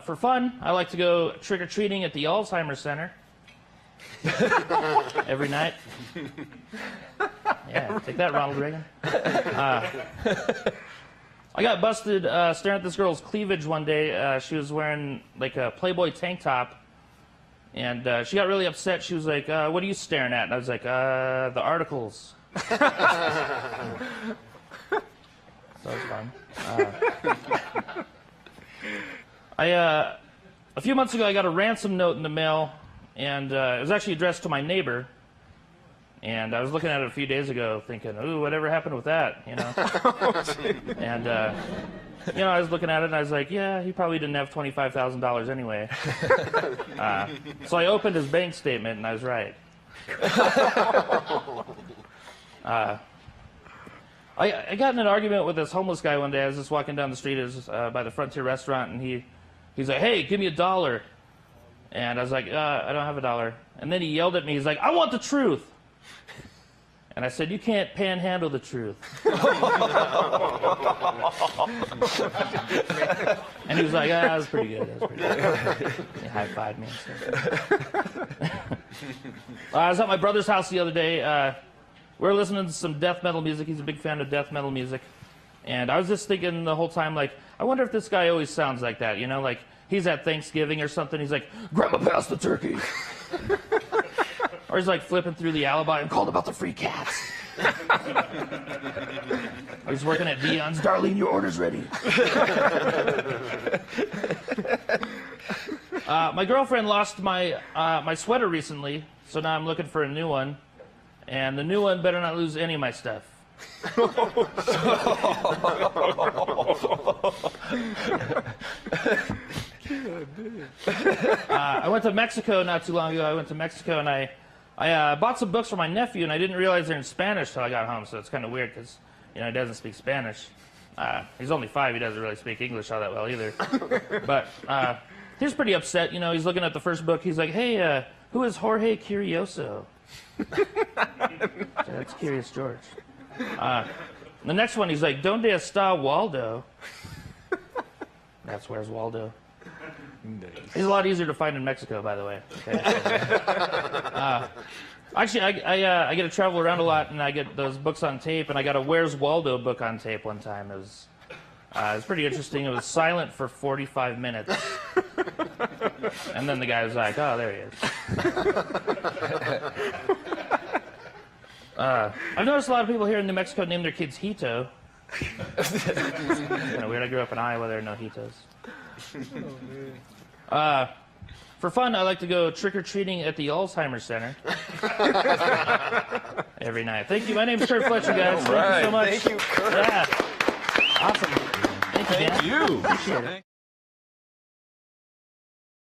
For fun, I like to go trick-or-treating at the Alzheimer's Center. Every night. Yeah, take that, Ronald Reagan. I got busted staring at this girl's cleavage one day. She was wearing like a Playboy tank top. And she got really upset. She was like, what are you staring at? And I was like, the articles. So it was fun. A few months ago, I got a ransom note in the mail, and it was actually addressed to my neighbor. And I was looking at it a few days ago, thinking, "Ooh, whatever happened with that?" You know. And you know, I was looking at it, and I was like, "Yeah, he probably didn't have $25,000 anyway." So I opened his bank statement, and I was right. I got in an argument with this homeless guy one day. I was just walking down the street. It was by the Frontier restaurant, and he's like, "Hey, give me $1." And I was like, "I don't have $1." And then he yelled at me. He's like, "I want the truth." And I said, "You can't panhandle the truth." And he was like, "Ah, that was pretty good. That was pretty good." He high-fived me and stuff. I was at my brother's house the other day. We were listening to some death metal music. He's a big fan of death metal music. And I was just thinking the whole time, like, I wonder if this guy always sounds like that, you know? Like, he's at Thanksgiving or something. He's like, "Grandma, pass the turkey." Or he's like flipping through the Alibi and calling about the free cats. Or he's working at Dion's. "Darlene, your order's ready." My girlfriend lost my sweater recently, so now I'm looking for a new one. And the new one better not lose any of my stuff. I went to Mexico not too long ago. I went to Mexico and I bought some books for my nephew, and I didn't realize they're in Spanish till I got home, so it's kind of weird because, you know, he doesn't speak Spanish. He's only 5. He doesn't really speak English all that well either. But he's pretty upset. You know, he's looking at the first book. He's like, "Hey, who is Jorge Curioso?" So that's Curious George. The next one, he's like, "Donde está Waldo?" That's "Where's Waldo?" Nice. He's a lot easier to find in Mexico, by the way. Okay, actually, I get to travel around a lot, and I get those books on tape, and I got a "Where's Waldo" book on tape one time. It was pretty interesting. It was silent for 45 minutes. And then the guy was like, "Oh, there he is." I've noticed a lot of people here in New Mexico name their kids Hito. Kind of weird. I grew up in Iowa. There are no Hitos. For fun, I like to go trick-or-treating at the Alzheimer's Center. Every night. Thank you. My name's Curt Fletcher, guys. Thank you so much. Thank you, Curt. Yeah. Awesome. Thank you, Dan. Thank you. Appreciate it.